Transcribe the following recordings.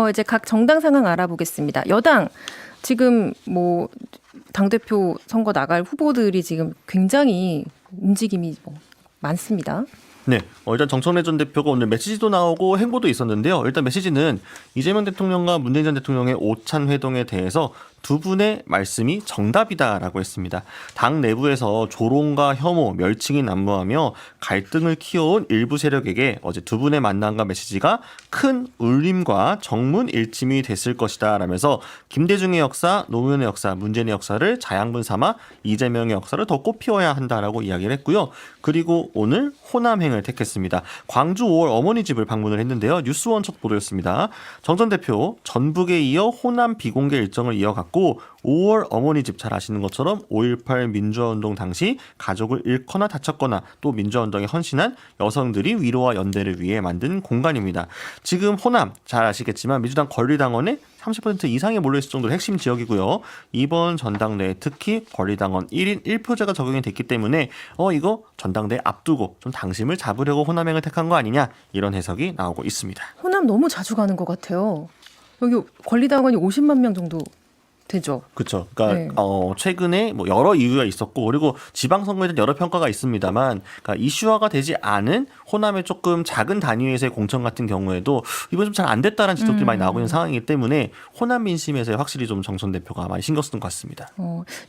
이제 각 정당 상황 알아보겠습니다. 여당 지금 뭐 당대표 선거 나갈 후보들이 지금 굉장히 움직임이 많습니다. 네, 일단 정청래 전 대표가 오늘 메시지도 나오고 행보도 있었는데요. 일단 메시지는 이재명 대통령과 문재인 전 대통령의 오찬 회동에 대해서 두 분의 말씀이 정답이다라고 했습니다. 당 내부에서 조롱과 혐오, 멸칭이 난무하며 갈등을 키워온 일부 세력에게 어제 두 분의 만남과 메시지가 큰 울림과 정문 일침이 됐을 것이다 라면서 김대중의 역사, 노무현의 역사, 문재인의 역사를 자양분 삼아 이재명의 역사를 더 꽃피워야 한다라고 이야기를 했고요. 그리고 오늘 호남행을 택했습니다. 광주 5월 어머니 집을 방문을 했는데요. 뉴스원 첫 보도였습니다. 정 전 대표 전북에 이어 호남 비공개 일정을 이어갔고 5월 어머니 집 잘 아시는 것처럼 5.18 민주화운동 당시 가족을 잃거나 다쳤거나 또 민주화운동에 헌신한 여성들이 위로와 연대를 위해 만든 공간입니다. 지금 호남 잘 아시겠지만 민주당 권리당원의 30% 이상이 몰려있을 정도로 핵심 지역이고요. 이번 전당대회 특히 권리당원 1인 1표제가 적용이 됐기 때문에 이거 전당대회 앞두고 좀 당심을 잡으려고 호남행을 택한 거 아니냐 이런 해석이 나오고 있습니다. 호남 너무 자주 가는 것 같아요. 여기 권리당원이 50만 명 정도 되죠. 그렇죠. 그러니까 네. 최근에 뭐 여러 이유가 있었고 그리고 지방선거에 대한 여러 평가가 있습니다만 그러니까 이슈화가 되지 않은 호남의 조금 작은 단위에서의 공천 같은 경우에도 이번 좀 잘 안 됐다는 지적들이 많이 나오고 있는 상황이기 때문에 호남 민심에서 확실히 좀 정 전 대표가 많이 신경 쓰는 것 같습니다.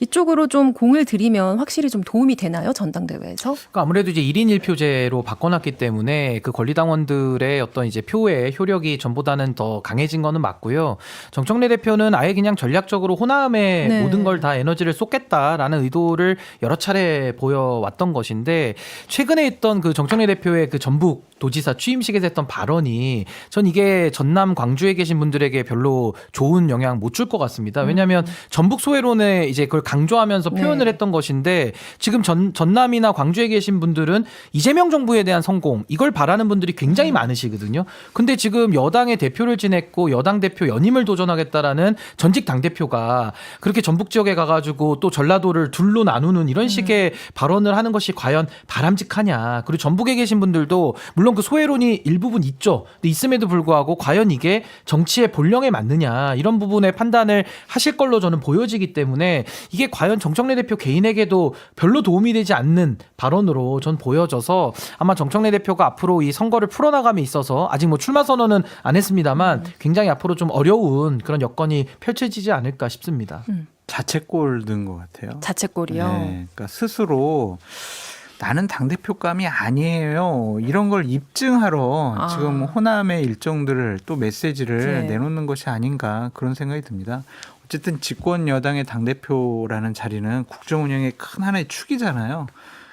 이쪽으로 좀 공을 들이면 확실히 좀 도움이 되나요? 전당대회에서? 그러니까 아무래도 이제 1인 1표제로 바꿔놨기 때문에 그 권리당원들의 어떤 이제 표의 효력이 전보다는 더 강해진 거는 맞고요. 정청래 대표는 아예 그냥 전략적으로 호남에 네. 모든 걸 다 에너지를 쏟겠다라는 의도를 여러 차례 보여왔던 것인데 최근에 했던 그 정청래 대표의 그 전북 도지사 취임식에서 했던 발언이 전 이게 전남 광주에 계신 분들에게 별로 좋은 영향 못 줄 것 같습니다. 왜냐하면 전북 소외론에 이제 그걸 강조하면서 표현을 네. 했던 것인데 지금 전남이나 광주에 계신 분들은 이재명 정부에 대한 성공 이걸 바라는 분들이 굉장히 많으시거든요. 근데 지금 여당의 대표를 지냈고 여당 대표 연임을 도전하겠다라는 전직 당대표가 그렇게 전북 지역에 가가지고 또 전라도를 둘로 나누는 이런 식의 발언을 하는 것이 과연 바람직하냐. 그리고 전북에 계신 분들도 물론 그 소외론이 일부분 있죠. 근데 있음에도 불구하고 과연 이게 정치의 본령에 맞느냐 이런 부분의 판단을 하실 걸로 저는 보여지기 때문에 이게 과연 정청래 대표 개인에게도 별로 도움이 되지 않는 발언으로 전 보여져서 아마 정청래 대표가 앞으로 이 선거를 풀어나감에 있어서 아직 뭐 출마 선언은 안 했습니다만 굉장히 앞으로 좀 어려운 그런 여건이 펼쳐지지 않을까 싶습니다. 자책골 든 것 같아요. 자책골이요. 네, 그러니까 스스로 나는 당대표감이 아니에요. 이런 걸 입증하러 지금 호남의 일정들을 또 메시지를 네. 내놓는 것이 아닌가 그런 생각이 듭니다. 어쨌든 집권 여당의 당대표라는 자리는 국정 운영의 큰 하나의 축이잖아요.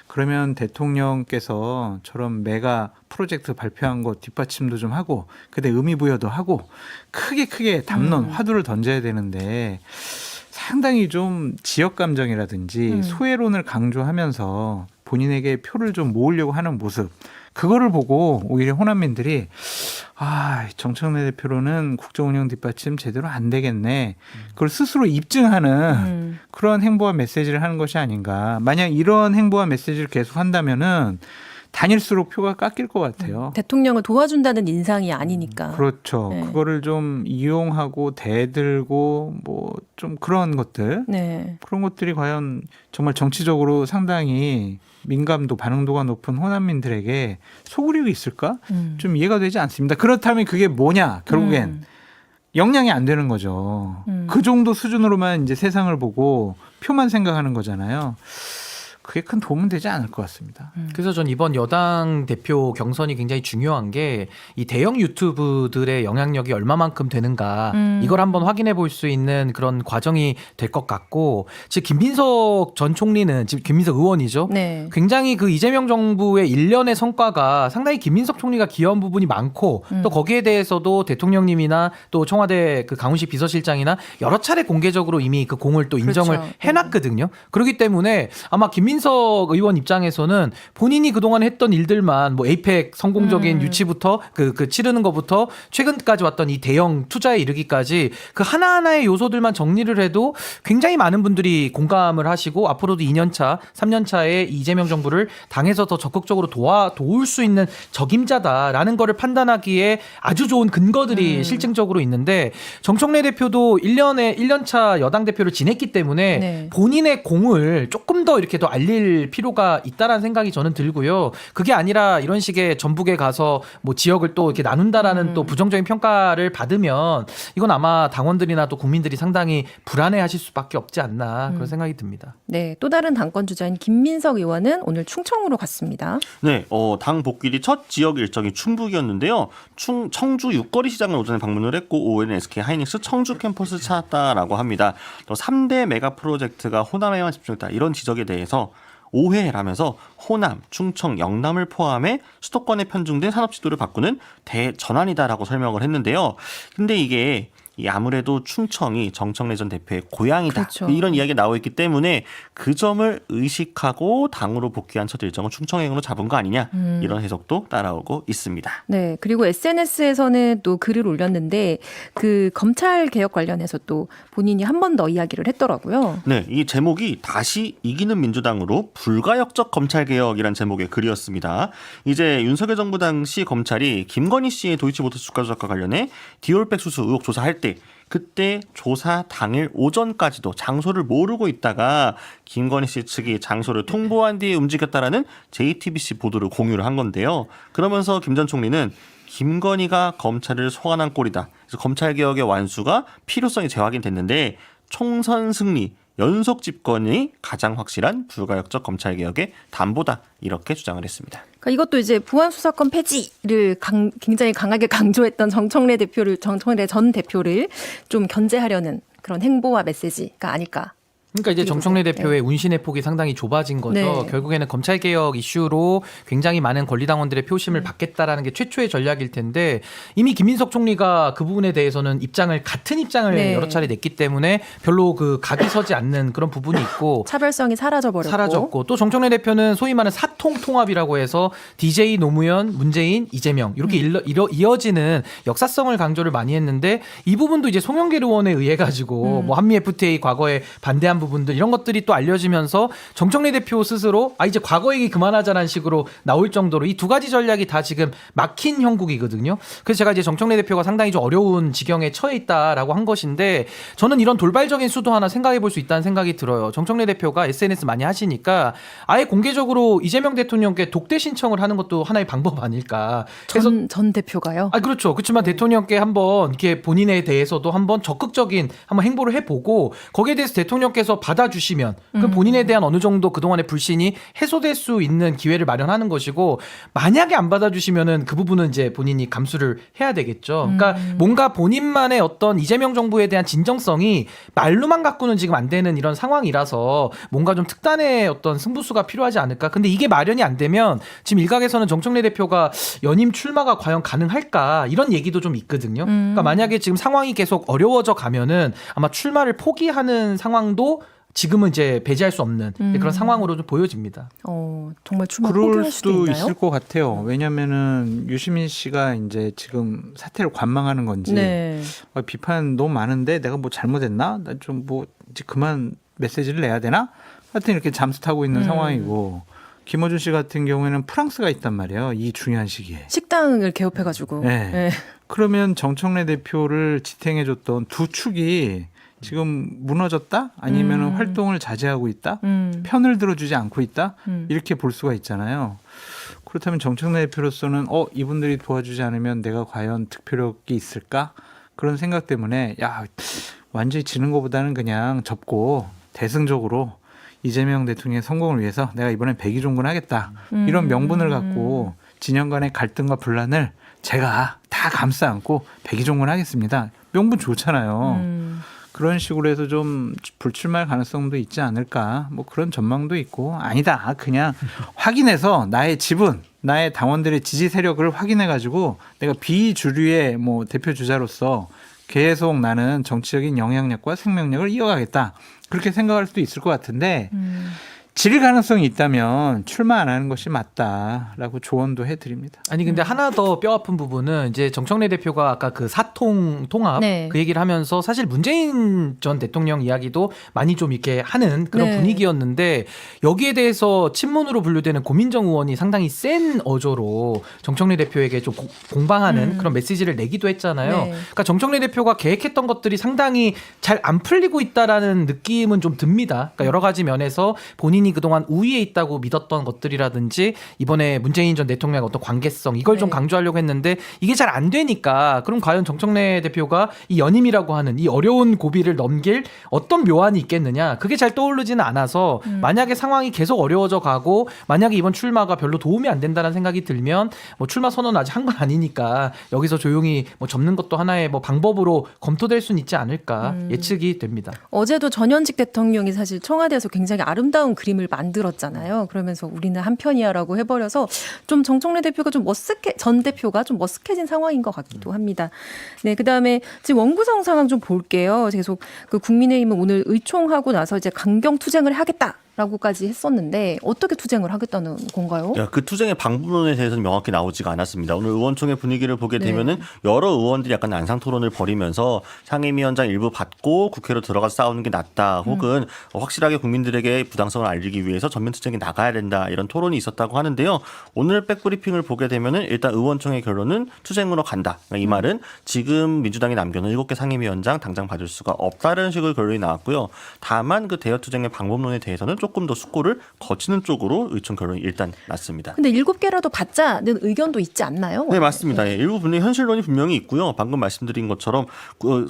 그러면 대통령께서 저런 메가 프로젝트 발표한 거 뒷받침도 좀 하고 그때 의미부여도 하고 크게 담론 화두를 던져야 되는데 상당히 좀 지역 감정이라든지 소외론을 강조하면서 본인에게 표를 좀 모으려고 하는 모습 그거를 보고 오히려 호남민들이 정청래 대표로는 국정운영 뒷받침 제대로 안 되겠네. 그걸 스스로 입증하는 그런 행보와 메시지를 하는 것이 아닌가. 만약 이런 행보와 메시지를 계속 한다면은 다닐수록 표가 깎일 것 같아요. 대통령을 도와준다는 인상이 아니니까. 그렇죠. 네. 그거를 좀 이용하고 대들고 뭐 좀 그런 것들. 네. 그런 것들이 과연 정말 정치적으로 상당히 민감도 반응도가 높은 호남민들에게 소구력이 있을까? 좀 이해가 되지 않습니다. 그렇다면 그게 뭐냐? 결국엔 역량이 안 되는 거죠. 그 정도 수준으로만 이제 세상을 보고 표만 생각하는 거잖아요. 그게 큰 도움은 되지 않을 것 같습니다. 그래서 전 이번 여당 대표 경선이 굉장히 중요한 게 이 대형 유튜브들의 영향력이 얼마만큼 되는가 이걸 한번 확인해 볼 수 있는 그런 과정이 될 것 같고 지금 김민석 전 총리는 지금 김민석 의원이죠. 네. 굉장히 그 이재명 정부의 일련의 성과가 상당히 김민석 총리가 기여한 부분이 많고 또 거기에 대해서도 대통령님이나 또 청와대 그 강훈식 비서실장이나 여러 차례 공개적으로 이미 그 공을 또 인정을 그렇죠. 해놨거든요. 그렇기 때문에 아마 김민석 김민석 의원 입장에서는 본인이 그동안 했던 일들만 뭐 에이펙 성공적인 유치부터 그 치르는 것부터 최근까지 왔던 이 대형 투자에 이르기까지 그 하나하나의 요소들만 정리를 해도 굉장히 많은 분들이 공감을 하시고 앞으로도 2년차, 3년차에 이재명 정부를 당에서 더 적극적으로 도울 수 있는 적임자다라는 거를 판단하기에 아주 좋은 근거들이 실증적으로 있는데 정청래 대표도 1년차 여당 대표를 지냈기 때문에 네. 본인의 공을 조금 더 이렇게 더 알릴 필요가 있다라는 생각이 저는 들고요. 그게 아니라 이런 식의 전북에 가서 뭐 지역을 또 이렇게 나눈다라는 또 부정적인 평가를 받으면 이건 아마 당원들이나 또 국민들이 상당히 불안해하실 수밖에 없지 않나 그런 생각이 듭니다. 네, 또 다른 당권 주자인 김민석 의원은 오늘 충청으로 갔습니다. 네, 당 복귀 뒤 첫 지역 일정이 충북이었는데요. 청주 육거리 시장을 오전에 방문을 했고 오후에는 SK 하이닉스 청주 캠퍼스 찾았다라고 합니다. 또 3대 메가 프로젝트가 호남에만 집중했다 이런 지적에 대해서 오해라면서 호남, 충청, 영남을 포함해 수도권에 편중된 산업 지도를 바꾸는 대전환이다라고 설명을 했는데요. 근데 이게 아무래도 충청이 정청래 전 대표의 고향이다. 그렇죠. 이런 이야기가 나와 있기 때문에 그 점을 의식하고 당으로 복귀한 첫 일정을 충청행으로 잡은 거 아니냐 이런 해석도 따라오고 있습니다. 네, 그리고 SNS에서는 또 글을 올렸는데 그 검찰 개혁 관련해서 또 본인이 한 번 더 이야기를 했더라고요. 네, 이 제목이 다시 이기는 민주당으로 불가역적 검찰개혁이란 제목의 글이었습니다. 이제 윤석열 정부 당시 검찰이 김건희 씨의 도이치모터스 주가 조작과 관련해 디올백 수수 의혹 조사할 때 그때 조사 당일 오전까지도 장소를 모르고 있다가 김건희 씨 측이 장소를 통보한 뒤에 움직였다라는 JTBC 보도를 공유를 한 건데요. 그러면서 김 전 총리는 김건희가 검찰을 소환한 꼴이다. 그래서 검찰개혁의 완수가 필요성이 재확인됐는데 총선 승리, 연속 집권이 가장 확실한 불가역적 검찰개혁의 담보다 이렇게 주장을 했습니다. 그러니까 이것도 이제 보안 수사권 폐지를 굉장히 강하게 강조했던 정청래 전 대표를 좀 견제하려는 그런 행보와 메시지가 아닐까. 그러니까 이제 정청래 네. 대표의 운신의 폭이 상당히 좁아진 거죠. 네. 결국에는 검찰개혁 이슈로 굉장히 많은 권리당원들의 표심을 받겠다라는 게 최초의 전략일 텐데 이미 김민석 총리가 그 부분에 대해서는 같은 입장을 네. 여러 차례 냈기 때문에 별로 그 각이 서지 않는 그런 부분이 있고 차별성이 사라졌고 또 정청래 대표는 소위 말하는 사통 통합이라고 해서 DJ 노무현, 문재인, 이재명 이렇게 이어지는 역사성을 강조를 많이 했는데 이 부분도 이제 송영길 의원에 의해 가지고 뭐 한미 FTA 과거에 반대한 부분들 이런 것들이 또 알려지면서 정청래 대표 스스로 이제 과거 얘기 그만하자라는 식으로 나올 정도로 이 두 가지 전략이 다 지금 막힌 형국이거든요. 그래서 제가 이제 정청래 대표가 상당히 좀 어려운 지경에 처해 있다라고 한 것인데 저는 이런 돌발적인 수도 하나 생각해 볼 수 있다는 생각이 들어요. 정청래 대표가 SNS 많이 하시니까 아예 공개적으로 이재명 대통령께 독대 신청을 하는 것도 하나의 방법 아닐까. 그래서 전 대표가요. 그렇죠. 그렇지만 대통령께 한번 이렇게 본인에 대해서도 한번 적극적인 한번 행보를 해보고 거기에 대해서 대통령께서 받아주시면 그 본인에 대한 어느 정도 그동안의 불신이 해소될 수 있는 기회를 마련하는 것이고 만약에 안 받아주시면은 그 부분은 이제 본인이 감수를 해야 되겠죠. 그러니까 뭔가 본인만의 어떤 이재명 정부에 대한 진정성이 말로만 갖고는 지금 안 되는 이런 상황이라서 뭔가 좀 특단의 어떤 승부수가 필요하지 않을까. 근데 이게 마련이 안 되면 지금 일각에서는 정청래 대표가 연임 출마가 과연 가능할까 이런 얘기도 좀 있거든요. 그러니까 만약에 지금 상황이 계속 어려워져 가면은 아마 출마를 포기하는 상황도 지금은 이제 배제할 수 없는 그런 상황으로 좀 보여집니다. 정말 출마 그럴 포기할 수도 수도 있나요? 있을 것 같아요. 왜냐면은 유시민 씨가 이제 지금 사태를 관망하는 건지 네. 비판 너무 많은데 내가 뭐 잘못했나? 나 좀 뭐 이제 그만 메시지를 내야 되나? 하여튼 이렇게 잠수 타고 있는 상황이고 김어준 씨 같은 경우에는 프랑스가 있단 말이에요. 이 중요한 시기에. 식당을 개업해가지고. 네. 네. 그러면 정청래 대표를 지탱해줬던 두 축이 지금 무너졌다? 아니면 활동을 자제하고 있다? 편을 들어주지 않고 있다? 이렇게 볼 수가 있잖아요. 그렇다면 정청래 대표로서는 이분들이 도와주지 않으면 내가 과연 득표력이 있을까? 그런 생각 때문에 완전히 지는 것보다는 그냥 접고 대승적으로 이재명 대통령의 성공을 위해서 내가 이번엔 백의종군하겠다. 이런 명분을 갖고 진영 간의 갈등과 분란을 제가 다 감싸 안고 백의종군하겠습니다. 명분 좋잖아요. 그런 식으로 해서 좀 불출마할 가능성도 있지 않을까 뭐 그런 전망도 있고 아니다 그냥 확인해서 나의 지분 나의 당원들의 지지 세력을 확인해 가지고 내가 비주류의 뭐 대표 주자로서 계속 나는 정치적인 영향력과 생명력을 이어가겠다 그렇게 생각할 수도 있을 것 같은데 질 가능성이 있다면 출마 안 하는 것이 맞다라고 조언도 해드립니다. 아니 근데 하나 더 뼈아픈 부분은 이제 정청래 대표가 아까 그 사통 통합 네. 그 얘기를 하면서 사실 문재인 전 대통령 이야기도 많이 좀 이렇게 하는 그런 네. 분위기였는데 여기에 대해서 친문으로 분류되는 고민정 의원이 상당히 센 어조로 정청래 대표에게 좀 공방하는 그런 메시지를 내기도 했잖아요. 네. 그러니까 정청래 대표가 계획했던 것들이 상당히 잘 안 풀리고 있다라는 느낌은 좀 듭니다. 그러니까 여러 가지 면에서 본인이 그동안 우위에 있다고 믿었던 것들이라든지 이번에 문재인 전 대통령의 어떤 관계성 이걸 좀 네. 강조하려고 했는데 이게 잘 안 되니까 그럼 과연 정청래 대표가 이 연임이라고 하는 이 어려운 고비를 넘길 어떤 묘안이 있겠느냐 그게 잘 떠오르지는 않아서 만약에 상황이 계속 어려워져 가고 만약에 이번 출마가 별로 도움이 안 된다는 생각이 들면 뭐 출마 선언 아직 한 건 아니니까 여기서 조용히 뭐 접는 것도 하나의 뭐 방법으로 검토될 수는 있지 않을까 예측이 됩니다. 어제도 전현직 대통령이 사실 청와대에서 굉장히 아름다운 그림을 만들었잖아요. 그러면서 우리는 한편이야라고 해버려서 좀 정청래 대표가 좀 전 대표가 좀 머쓱해진 상황인 것 같기도 합니다. 네, 그다음에 지금 원구성 상황 좀 볼게요. 계속 그 국민의힘은 오늘 의총하고 나서 이제 강경 투쟁을 하겠다라고까지 했었는데 어떻게 투쟁을 하겠다는 건가요? 그 투쟁의 방법론에 대해서는 명확히 나오지가 않았습니다. 오늘 의원총회 분위기를 보게 네. 되면은 여러 의원들이 약간 난상 토론을 벌이면서 상임위원장 일부 받고 국회로 들어가서 싸우는 게 낫다. 혹은 확실하게 국민들에게 부당성을 알리기 위해서 전면 투쟁에 나가야 된다. 이런 토론이 있었다고 하는데요. 오늘 백브리핑을 보게 되면은 일단 의원총회 결론은 투쟁으로 간다. 그러니까 이 말은 지금 민주당이 남겨놓은 7개 상임위원장 당장 받을 수가 없다는 식의 결론이 나왔고요. 다만 그 대여 투쟁의 방법론에 대해서는 조금 더 숙고를 거치는 쪽으로 의총 결론이 일단 났습니다. 근데 7개라도 받자는 의견도 있지 않나요? 네, 맞습니다. 예, 일부 분의 현실론이 분명히 있고요. 방금 말씀드린 것처럼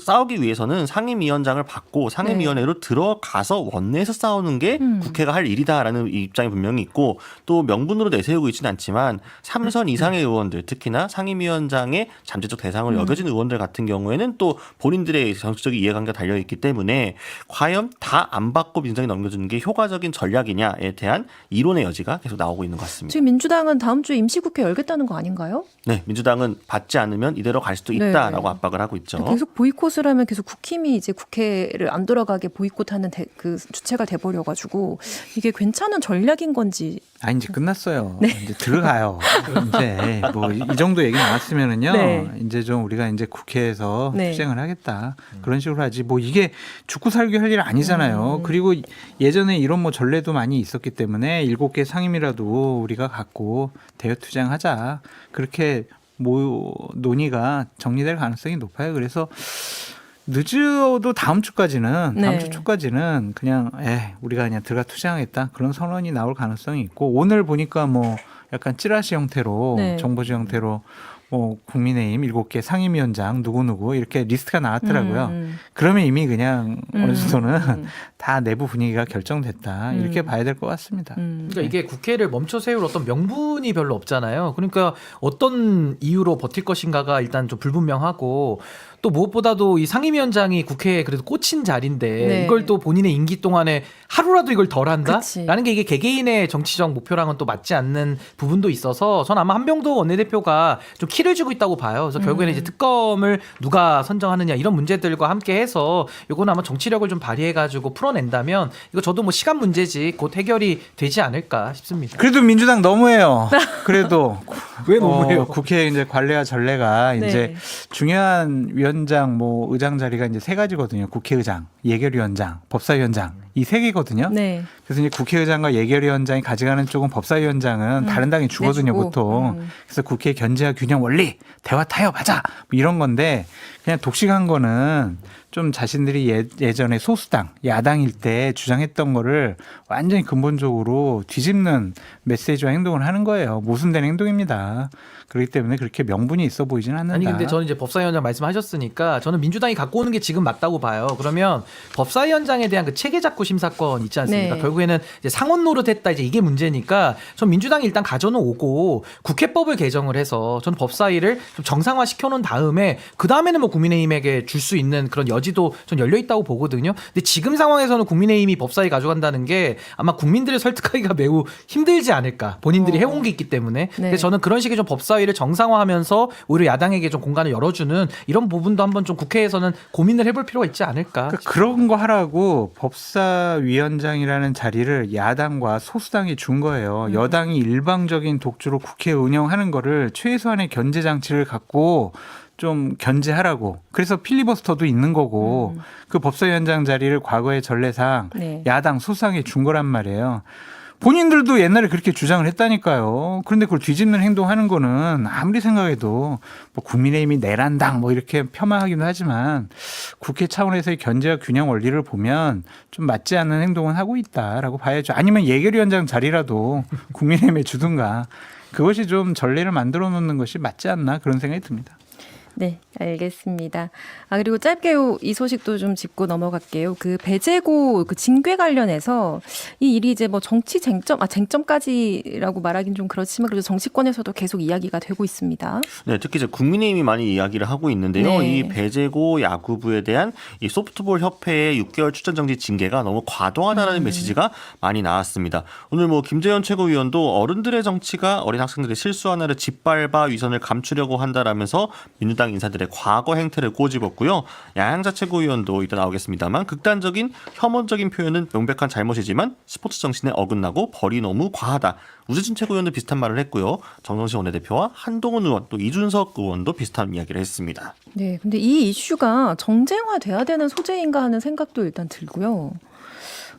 싸우기 위해서는 상임위원장을 받고 상임위원회로 들어가서 원내에서 싸우는 게 국회가 할 일이다라는 입장이 분명히 있고 또 명분으로 내세우고 있지는 않지만 3선 이상의 의원들 특히나 상임위원장의 잠재적 대상을 여겨진 의원들 같은 경우에는 또 본인들의 정치적인 이해관계가 달려있기 때문에 과연 다 안 받고 민주당이 넘겨주는 게 효과적인 전략이냐에 대한 이론의 여지가 계속 나오고 있는 것 같습니다. 지금 민주당은 다음 주에 임시국회 열겠다는 거 아닌가요? 네, 민주당은 받지 않으면 이대로 갈 수도 있다라고 압박을 하고 있죠. 계속 보이콧을 하면 계속 국힘이 이제 국회를 안 돌아가게 보이콧하는 그 주체가 돼버려가지고 이게 괜찮은 전략인 건지. 이제 끝났어요. 이제 들어가요. 이제 뭐 이 정도 얘기 나왔으면은요. 네. 이제 좀 우리가 이제 국회에서 네. 투쟁을 하겠다. 그런 식으로 하지. 뭐 이게 죽고 살기 할 일 아니잖아요. 그리고 예전에 이런 뭐 전례도 많이 있었기 때문에 7개 상임이라도 우리가 갖고 대여 투쟁하자. 그렇게 뭐 논의가 정리될 가능성이 높아요. 그래서 늦어도 다음 주까지는 다음 주 초까지는 그냥 우리가 그냥 들어가 투쟁하겠다 그런 선언이 나올 가능성이 있고 오늘 보니까 뭐 약간 찌라시 형태로 정보지 형태로 뭐 국민의힘 7개 상임위원장 누구누구 이렇게 리스트가 나왔더라고요. 그러면 이미 그냥 어느 정도는 다 내부 분위기가 결정됐다 이렇게 봐야 될 것 같습니다. 그러니까 이게 국회를 멈춰 세울 어떤 명분이 별로 없잖아요. 그러니까 어떤 이유로 버틸 것인가가 일단 좀 불분명하고 또 무엇보다도 이 상임위원장이 국회에 그래도 꽂힌 자리인데 이걸 또 본인의 임기 동안에 하루라도 이걸 덜 한다라는 게 이게 개개인의 정치적 목표랑은 또 맞지 않는 부분도 있어서 전 아마 한병도 원내대표가 좀 키를 주고 있다고 봐요. 그래서 결국에는 이제 특검을 누가 선정하느냐 이런 문제들과 함께 해서 이거는 아마 정치력을 좀 발휘해가지고 풀어낸다면 이거 저도 뭐 시간 문제지 곧 해결이 되지 않을까 싶습니다. 그래도 민주당 너무해요. 그래도 왜 너무해요? 국회 이제 관례와 전례가 이제 중요한 위원장 뭐 의장 자리가 이제 3가지거든요. 국회의장, 예결위원장, 법사위원장 이 3개거든요. 그래서 이제 국회의장과 예결위원장이 가져가는 쪽은 법사위원장은 다른 당이 주거든요, 보통. 그래서 국회 견제와 균형 원리, 대화 타협하자 뭐 이런 건데 그냥 독식한 거는 좀 자신들이 예전에 소수당, 야당일 때 주장했던 거를 완전히 근본적으로 뒤집는 메시지와 행동을 하는 거예요. 모순된 행동입니다. 그렇기 때문에 그렇게 명분이 있어 보이지는 않는다. 아니 근데 저는 이제 법사위원장 말씀하셨으니까 저는 민주당이 갖고 오는 게 지금 맞다고 봐요. 그러면 법사위원장에 대한 그 체계작구 심사권 있지 않습니까? 결국에는 이제 상원 노릇했다 이제 이게 문제니까 전 민주당이 일단 가져는 오고 국회법을 개정을 해서 전 법사위를 좀 정상화 시켜놓은 다음에 그 다음에는 뭐 국민의힘에게 줄 수 있는 그런 여지도 전 열려 있다고 보거든요. 근데 지금 상황에서는 국민의힘이 법사위 가져간다는 게 아마 국민들을 설득하기가 매우 힘들지 않을까. 본인들이 해온 게 있기 때문에. 그래서 저는 그런 식의 좀 법사위를 정상화하면서 오히려 야당에게 좀 공간을 열어주는 이런 부분도 한번 좀 국회에서는 고민을 해볼 필요가 있지 않을까. 그런 거 하라고 법사위원장이라는 자리를 야당과 소수당이 준 거예요. 여당이 일방적인 독주로 국회 운영하는 거를 최소한의 견제 장치를 갖고 좀 견제하라고. 그래서 필리버스터도 있는 거고 그 법사위원장 자리를 과거의 전례상 네. 야당 소수당이 준 거란 말이에요. 본인들도 옛날에 그렇게 주장을 했다니까요. 그런데 그걸 뒤집는 행동하는 거는 아무리 생각해도 뭐 국민의힘이 내란당 뭐 이렇게 폄하하기도 하지만 국회 차원에서의 견제와 균형 원리를 보면 좀 맞지 않는 행동은 하고 있다라고 봐야죠. 아니면 예결위원장 자리라도 국민의힘에 주든가. 그것이 좀 전례를 만들어 놓는 것이 맞지 않나 그런 생각이 듭니다. 네, 알겠습니다. 그리고 짧게 이 소식도 좀 짚고 넘어갈게요. 그 배재고 그 징계 관련해서 이 일이 이제 뭐 정치 쟁점까지라고 말하긴 좀 그렇지만 그래도 정치권에서도 계속 이야기가 되고 있습니다. 네, 특히 이제 국민의힘이 많이 이야기를 하고 있는데요. 네. 이 배재고 야구부에 대한 이 소프트볼 협회의 6개월 출전 정지 징계가 너무 과도하다는 메시지가 많이 나왔습니다. 오늘 뭐 김재현 최고위원도 어른들의 정치가 어린 학생들의 실수 하나를 짓밟아 위선을 감추려고 한다라면서 민주당 인사들의 과거 행태를 꼬집었고요. 양양자 최고위원도 이따 나오겠습니다만 극단적인 혐오적인 표현은 명백한 잘못이지만 스포츠 정신에 어긋나고 벌이 너무 과하다. 우재준 최고위원도 비슷한 말을 했고요. 정성신 원내대표와 한동훈 의원 또 이준석 의원도 비슷한 이야기를 했습니다. 네, 근데 이 이슈가 정쟁화돼야 되는 소재인가 하는 생각도 일단 들고요.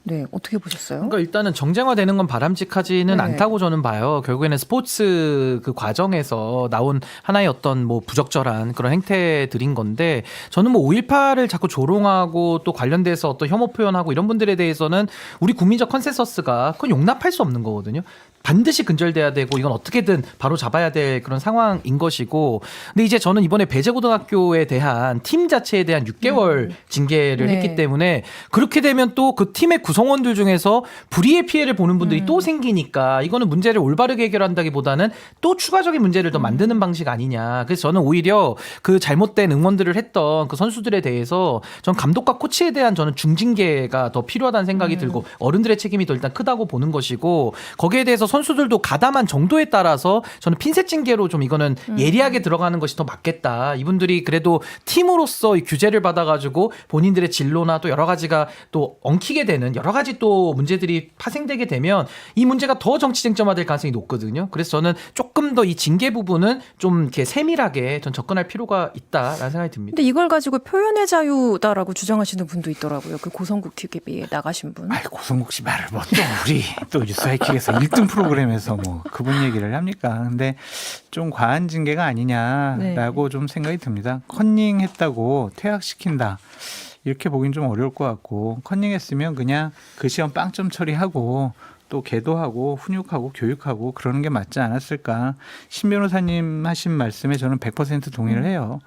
네, 어떻게 보셨어요? 그러니까 일단은 정쟁화되는 건 바람직하지는 네. 않다고 저는 봐요. 결국에는 스포츠 그 과정에서 나온 하나의 어떤 뭐 부적절한 그런 행태들인 건데 저는 뭐 5.18을 자꾸 조롱하고 또 관련돼서 어떤 혐오 표현하고 이런 분들에 대해서는 우리 국민적 컨센서스가 그건 용납할 수 없는 거거든요. 반드시 근절돼야 되고 이건 어떻게든 바로 잡아야 될 그런 상황인 것이고 근데 이제 저는 이번에 배재고등학교에 대한 팀 자체에 대한 6개월 징계를 네. 했기 때문에 그렇게 되면 또 그 팀의 구성원들 중에서 불이의 피해를 보는 분들이 또 생기니까 이거는 문제를 올바르게 해결한다기보다는 또 추가적인 문제를 더 만드는 방식 아니냐. 그래서 저는 오히려 그 잘못된 응원들을 했던 그 선수들에 대해서 전 감독과 코치에 대한 저는 중징계가 더 필요하다는 생각이 들고 어른들의 책임이 더 일단 크다고 보는 것이고 거기에 대해서 선수들도 가담한 정도에 따라서 저는 핀셋 징계로 좀 이거는 예리하게 들어가는 것이 더 맞겠다. 이분들이 그래도 팀으로서 이 규제를 받아가지고 본인들의 진로나 또 여러 가지가 또 엉키게 되는 여러 가지 또 문제들이 파생되게 되면 이 문제가 더 정치 쟁점화될 가능성이 높거든요. 그래서 저는 조금 더 이 징계 부분은 좀 이렇게 세밀하게 전 접근할 필요가 있다라는 생각이 듭니다. 근데 이걸 가지고 표현의 자유다라고 주장하시는 분도 있더라고요. 그 고성국 TV에 나가신 분. 아이 고성국 씨 말을 뭐 또 우리 또 뉴스하이킥에서 1등 프로그램에서 뭐 그분 얘기를 합니까? 근데 좀 과한 징계가 아니냐라고 좀 생각이 듭니다. 컨닝했다고 퇴학시킨다. 이렇게 보긴 좀 어려울 것 같고 컨닝했으면 그냥 그 시험 빵점 처리하고 또 계도하고 훈육하고 교육하고 그러는 게 맞지 않았을까. 신 변호사님 하신 말씀에 저는 100% 동의를 해요.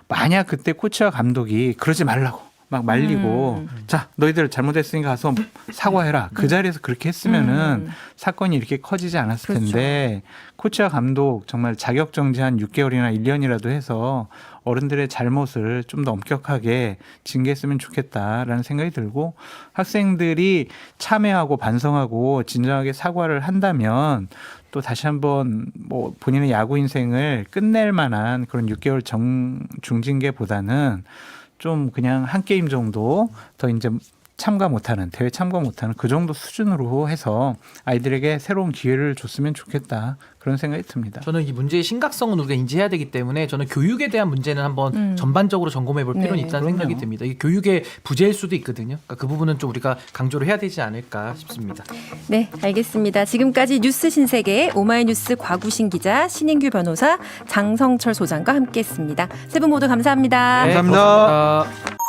만약 그때 코치와 감독이 그러지 말라고 막 말리고 자 너희들 잘못했으니까 가서 사과해라. 그 자리에서 그렇게 했으면은 사건이 이렇게 커지지 않았을 텐데 코치와 감독 정말 자격정지한 6개월이나 1년이라도 해서 어른들의 잘못을 좀 더 엄격하게 징계했으면 좋겠다라는 생각이 들고 학생들이 참여하고 반성하고 진정하게 사과를 한다면 또 다시 한번 뭐 본인의 야구 인생을 끝낼 만한 그런 6개월 중징계보다는 좀 그냥 한 게임 정도 더 이제 참가 못하는 대회 참가 못하는 그 정도 수준으로 해서 아이들에게 새로운 기회를 줬으면 좋겠다 그런 생각이 듭니다. 저는 이 문제의 심각성은 우리가 인지해야 되기 때문에 저는 교육에 대한 문제는 한번 전반적으로 점검해 볼 필요는 네, 있다는 그럼요. 생각이 듭니다. 이게 교육의 부재일 수도 있거든요. 그러니까 그 부분은 좀 우리가 강조를 해야 되지 않을까 싶습니다. 네, 알겠습니다. 지금까지 뉴스 신세계 오마이뉴스 곽우신 기자, 신인규 변호사, 장성철 소장과 함께했습니다. 세 분 모두 감사합니다. 네, 감사합니다. 고맙습니다.